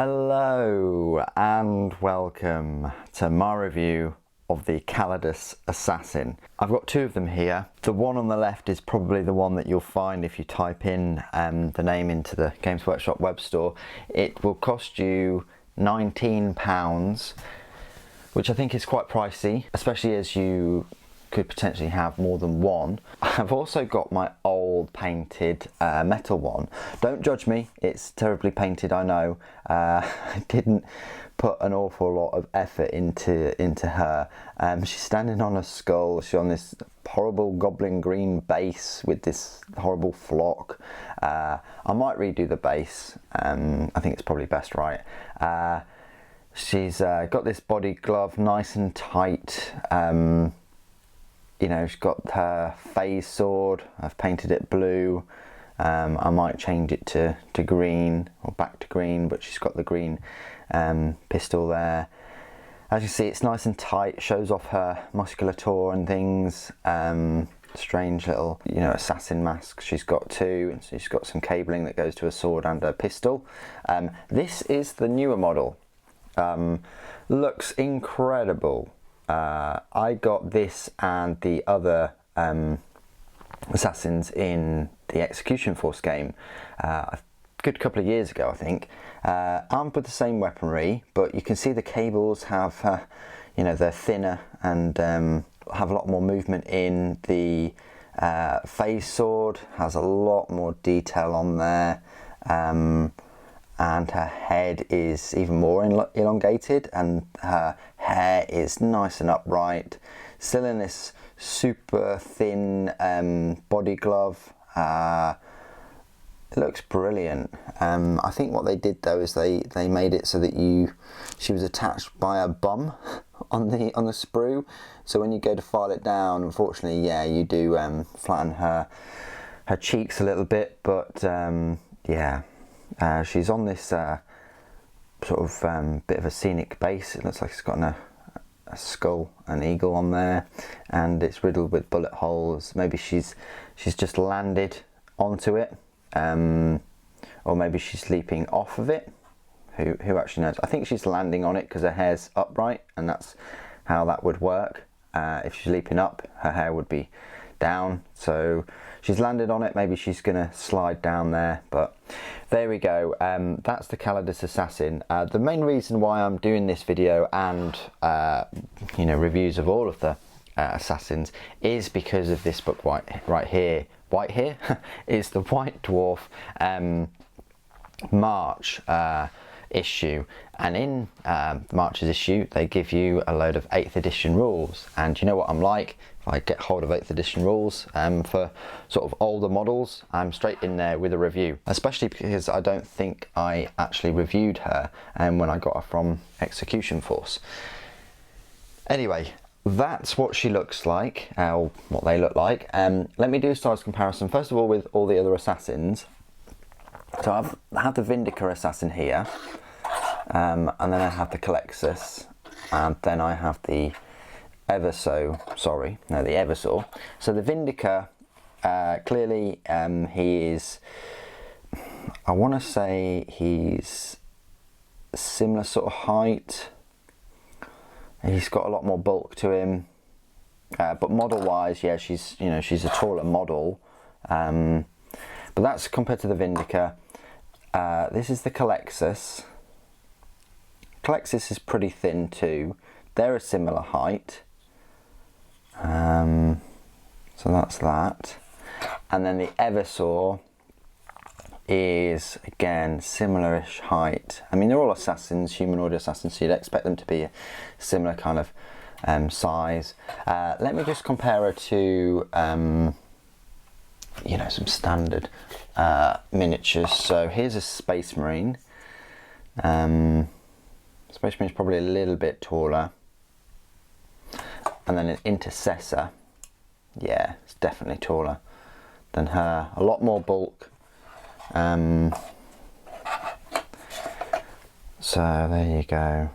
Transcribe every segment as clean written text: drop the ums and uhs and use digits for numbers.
Hello and welcome to my review of the Callidus Assassin. I've got two of them here. The one on the left is probably the one that you'll find if you type in the name into the Games Workshop web store. It will cost you £19, which I think is quite pricey, especially as you could potentially have more than one. I've also got my old painted metal one. Don't judge me, it's terribly painted, I know. I didn't put an awful lot of effort into her. She's standing on a skull, she's on this horrible goblin green base with this horrible flock. I might redo the base, I think it's probably best, right? She's got this body glove nice and tight. You know, she's got her phase sword. I've painted it blue. I might change it to green or back to green, but she's got the green pistol there. As you see, it's nice and tight, shows off her musculature and things. Strange little, you know, assassin mask she's got too, and she's got some cabling that goes to a sword and a pistol. This is the newer model. Looks incredible. I got this and the other assassins in the Execution Force game a good couple of years ago, I think. Armed with the same weaponry, but you can see the cables have, you know, they're thinner and have a lot more movement in. The phase sword has a lot more detail on there. And her head is even more elongated, and her hair is nice and upright, still in this super thin body glove. It looks brilliant. I think what they did though is they made it so that she was attached by a bum on the sprue, so when you go to file it down, unfortunately, yeah, you do flatten her cheeks a little bit, but yeah. She's on this sort of bit of a scenic base. It looks like she's got a skull, an eagle on there, and it's riddled with bullet holes. Maybe she's just landed onto it, or maybe she's leaping off of it. Who actually knows? I think she's landing on it because her hair's upright, and that's how that would work. If she's leaping up, her hair would be down, so she's landed on it. Maybe she's gonna slide down there, but there we go. That's the Callidus Assassin. The main reason why I'm doing this video and you know, reviews of all of the assassins is because of this book right here. White here is the White Dwarf March issue, and in March's issue they give you a load of 8th edition rules, and you know what I'm like. If I get hold of 8th edition rules for sort of older models, I'm straight in there with a review, especially because I don't think I actually reviewed her when I got her from Execution Force. Anyway, that's what she looks like, what they look like. Let me do a size comparison first of all with all the other assassins. So I have the Vindica Assassin here, and then I have the Callidus, and then I have the Eversaw. So the Vindica, clearly he is, I want to say he's similar sort of height. He's got a lot more bulk to him, but model wise, yeah, she's a taller model. But that's compared to the Vindica. This is the Callidus. Callidus is pretty thin too. They're a similar height. So that's that. And then the Eversaw is again similar-ish height. I mean, they're all assassins, humanoid assassins, so you'd expect them to be a similar kind of size. Let me just compare her to you know, some standard miniatures. So here's a Space Marine. Space Marine is probably a little bit taller, and then an Intercessor, yeah, it's definitely taller than her, a lot more bulk. So there you go.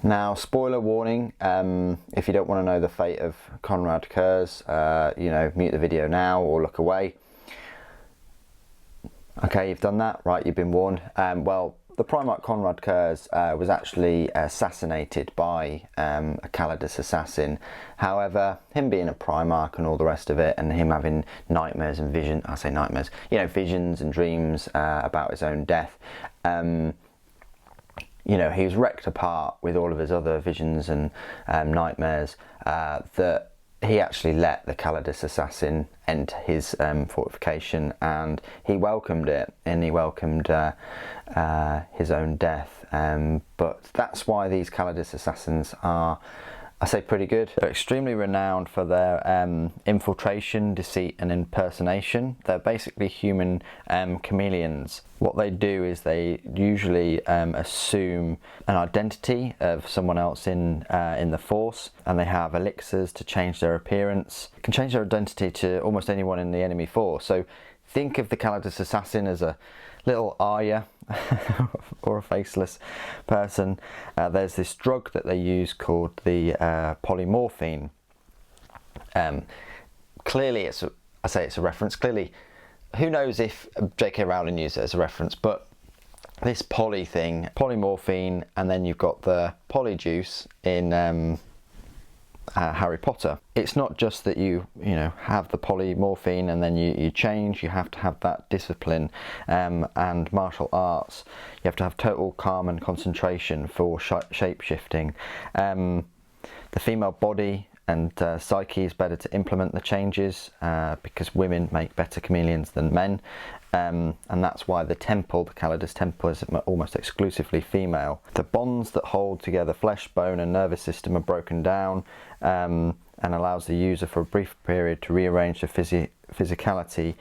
Now, spoiler warning, if you don't want to know the fate of Conrad Kurz, you know, mute the video now or look away. Okay, you've done that, right, you've been warned. Well, the Primarch Conrad Kurz was actually assassinated by a Callidus Assassin. However, him being a Primarch and all the rest of it, and him having nightmares and visions, I say nightmares, you know, visions and dreams about his own death, you know, he was wrecked apart with all of his other visions and nightmares, that he actually let the Callidus Assassin enter his fortification, and he welcomed it, and he welcomed his own death. But that's why these Callidus Assassins are, I say, pretty good. They're extremely renowned for their infiltration, deceit and impersonation. They're basically human chameleons. What they do is they usually assume an identity of someone else in the force, and they have elixirs to change their appearance. Can change their identity to almost anyone in the enemy force. So think of the Callidus Assassin as a little Arya or a faceless person. There's this drug that they use called the polymorphine. Clearly, I say it's a reference. Clearly, who knows if J.K. Rowling used it as a reference, but this poly thing, polymorphine, and then you've got the polyjuice in Harry Potter. It's not just that you know, have the polymorphine and then you change. You have to have that discipline and martial arts. You have to have total calm and concentration for shape shifting. The female body and psyche is better to implement the changes because women make better chameleons than men, and that's why the temple, the Callidus temple, is almost exclusively female. The bonds that hold together flesh, bone and nervous system are broken down, and allows the user for a brief period to rearrange the physicality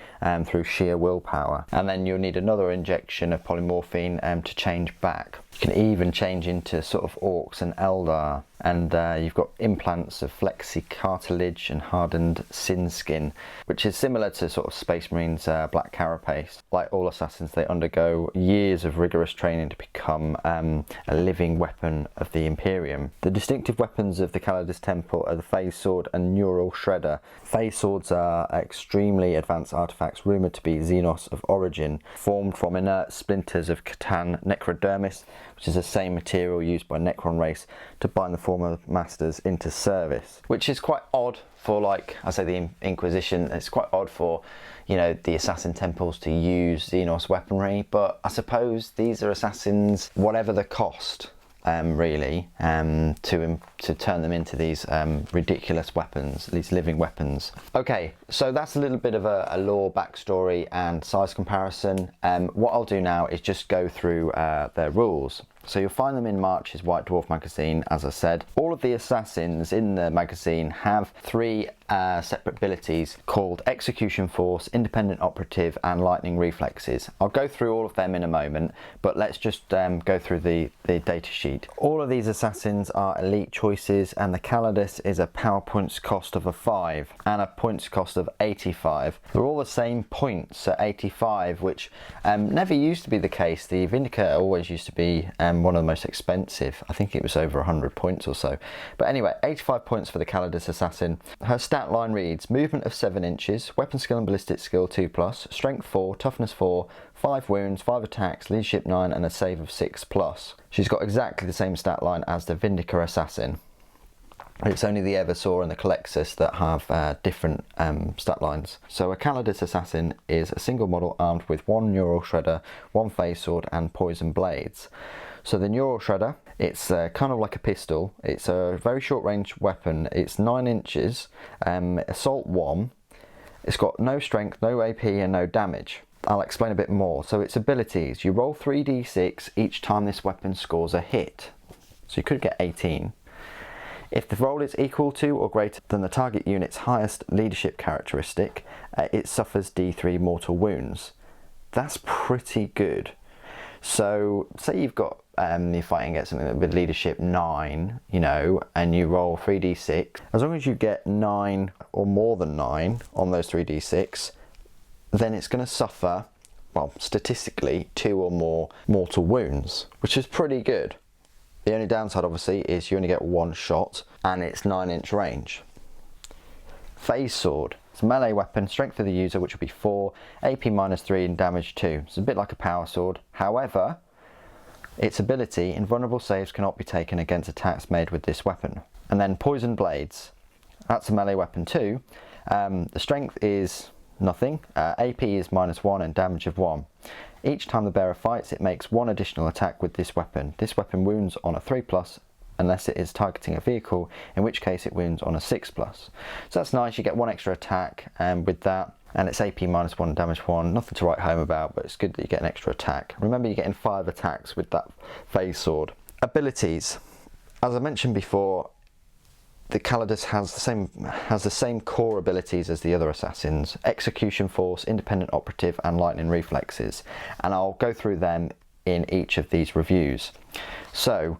through sheer willpower. And then you'll need another injection of polymorphine to change back. You can even change into sort of orcs and eldar, and you've got implants of flexi cartilage and hardened sin skin, which is similar to sort of Space Marines' black carapace. Like all assassins, they undergo years of rigorous training to become a living weapon of the Imperium. The distinctive weapons of the Callidus Temple are the phase sword and neural shredder. Phase swords are extremely advanced artifacts rumoured to be Xenos of origin, formed from inert splinters of Catan necrodermis, which is the same material used by Necron race to bind the former masters into service. Which is quite odd for, like, I say, the Inquisition. It's quite odd for, you know, the assassin temples to use Xenos weaponry, but I suppose these are assassins, whatever the cost, really, to turn them into these ridiculous weapons, these living weapons. Okay, so that's a little bit of a lore backstory and size comparison. What I'll do now is just go through their rules. So you'll find them in March's White Dwarf magazine, as I said. All of the assassins in the magazine have three separate abilities called Execution Force, Independent Operative and Lightning Reflexes. I'll go through all of them in a moment, but let's just go through the data sheet. All of these assassins are elite choices, and the Callidus is a power points cost of a 5 and a points cost of 85. They're all the same points at 85, which never used to be the case. The Vindicator always used to be one of the most expensive. I think it was over 100 points or so. But anyway, 85 points for the Callidus Assassin. Her stat line reads: movement of 7 inches, weapon skill and ballistic skill 2+, strength 4, toughness 4, 5 wounds, 5 attacks, leadership 9 and a save of 6+. She's got exactly the same stat line as the Vindicator Assassin. It's only the Eversaw and the Collexus that have different stat lines. So a Callidus Assassin is a single model armed with 1 neural shredder, 1 phase sword and poison blades. So the neural shredder, it's kind of like a pistol. It's a very short range weapon. It's 9 inches, assault 1. It's got no strength, no AP and no damage. I'll explain a bit more. So its abilities: you roll 3d6 each time this weapon scores a hit. So you could get 18. If the roll is equal to or greater than the target unit's highest leadership characteristic, it suffers d3 mortal wounds. That's pretty good. So say you've got, you're fighting at something with leadership 9, you know, and you roll 3d6. As long as you get 9 or more than 9 on those 3d6, then it's going to suffer, well, statistically, 2 or more mortal wounds, which is pretty good. The only downside, obviously, is you only get 1 shot and it's 9-inch range. Phase sword. It's a melee weapon, strength of the user, which will be 4, AP -3 and damage 2. It's a bit like a power sword. However, its ability, invulnerable saves cannot be taken against attacks made with this weapon. And then poison blades. That's a melee weapon too. The strength is nothing. AP is -1 and damage of 1. Each time the bearer fights, it makes 1 additional attack with this weapon. This weapon wounds on a 3+, unless it is targeting a vehicle, in which case it wounds on a 6+. So that's nice, you get 1 extra attack with that, and it's AP -1 and damage 1. Nothing to write home about, but it's good that you get an extra attack. Remember, you're getting 5 attacks with that phase sword. Abilities. As I mentioned before, the Callidus has the same core abilities as the other assassins: Execution Force, Independent Operative and Lightning Reflexes, and I'll go through them in each of these reviews. So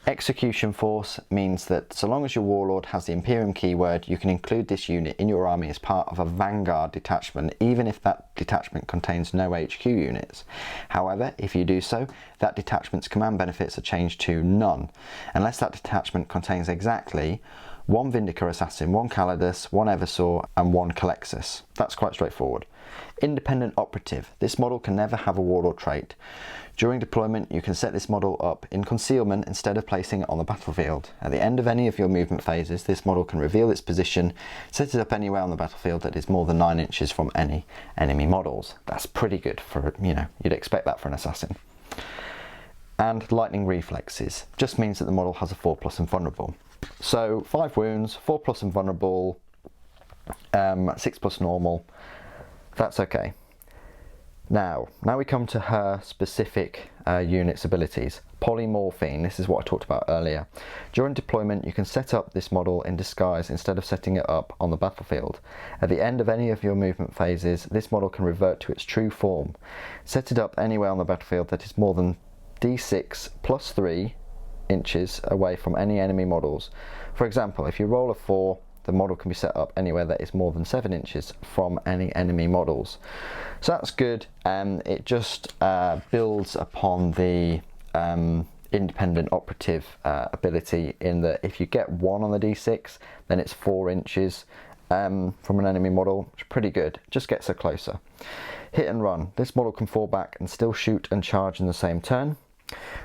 Execution Force means that so long as your warlord has the Imperium keyword, you can include this unit in your army as part of a vanguard detachment, even if that detachment contains no HQ units. However, if you do so, that detachment's command benefits are changed to none, unless that detachment contains exactly 1 Vindica Assassin, 1 Callidus, 1 Eversaw and 1 Calexis. That's quite straightforward. Independent Operative. This model can never have a warlord trait. During deployment, you can set this model up in concealment instead of placing it on the battlefield. At the end of any of your movement phases, this model can reveal its position, set it up anywhere on the battlefield that is more than 9 inches from any enemy models. That's pretty good for, you'd expect that for an assassin. And Lightning Reflexes just means that the model has a 4+ and vulnerable. So 5 wounds, 4+ and vulnerable, 6+ normal. That's okay. Now we come to her specific unit's abilities. Polymorphine, this is what I talked about earlier. During deployment, you can set up this model in disguise instead of setting it up on the battlefield. At the end of any of your movement phases, this model can revert to its true form. Set it up anywhere on the battlefield that is more than D6 + 3 inches away from any enemy models. For example, if you roll a 4, the model can be set up anywhere that is more than 7 inches from any enemy models. So that's good. It just builds upon the independent operative ability, in that if you get 1 on the D6, then it's 4 inches from an enemy model. It's pretty good. Just gets her closer. Hit and run. This model can fall back and still shoot and charge in the same turn.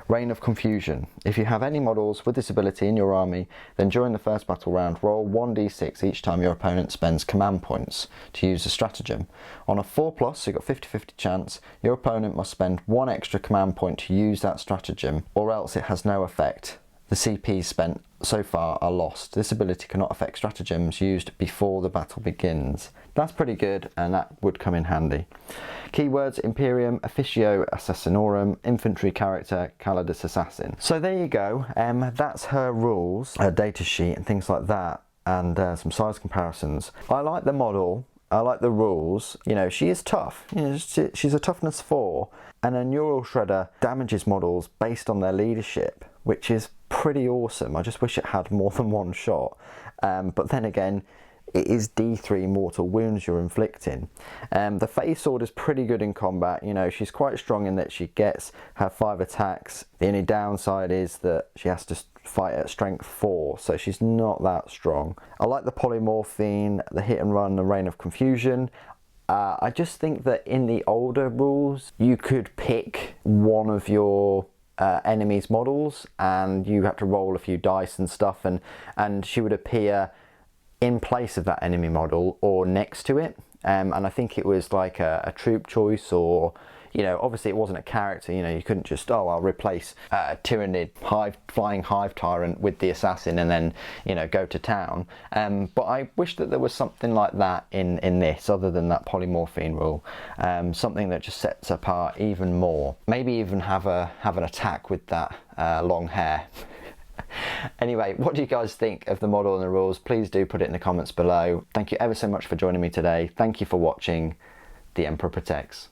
Reign of Confusion. If you have any models with this ability in your army, then during the first battle round, roll 1d6 each time your opponent spends command points to use a stratagem. On a 4+, so you've got 50-50 chance, your opponent must spend 1 extra command point to use that stratagem, or else it has no effect. The CPs spent so far are lost. This ability cannot affect stratagems used before the battle begins. That's pretty good, and that would come in handy. Keywords: Imperium, Officio Assassinorum, Infantry Character, Callidus Assassin. So there you go. That's her rules, her data sheet and things like that, and some size comparisons. I like the model. I like the rules. She is tough. She's a toughness 4, and a Neural Shredder damages models based on their leadership, which is pretty awesome. I just wish it had more than 1 shot. But then again, it is D3 mortal wounds you're inflicting. The phase sword is pretty good in combat. She's quite strong in that she gets her 5 attacks. The only downside is that she has to fight at strength 4, so she's not that strong. I like the polymorphine, the hit and run, the reign of confusion. I just think that in the older rules, you could pick one of your enemy's models and you had to roll a few dice and stuff, and she would appear in place of that enemy model or next to it, and I think it was like a troop choice, or obviously it wasn't a character. You couldn't just, I'll replace a Tyranid flying hive tyrant with the assassin and then go to town. But I wish that there was something like that in this, other than that polymorphine rule, something that just sets apart even more. Maybe even have an attack with that long hair. Anyway, what do you guys think of the model and the rules? Please do put it in the comments below. Thank you ever so much for joining me today. Thank you for watching. The Emperor Protects.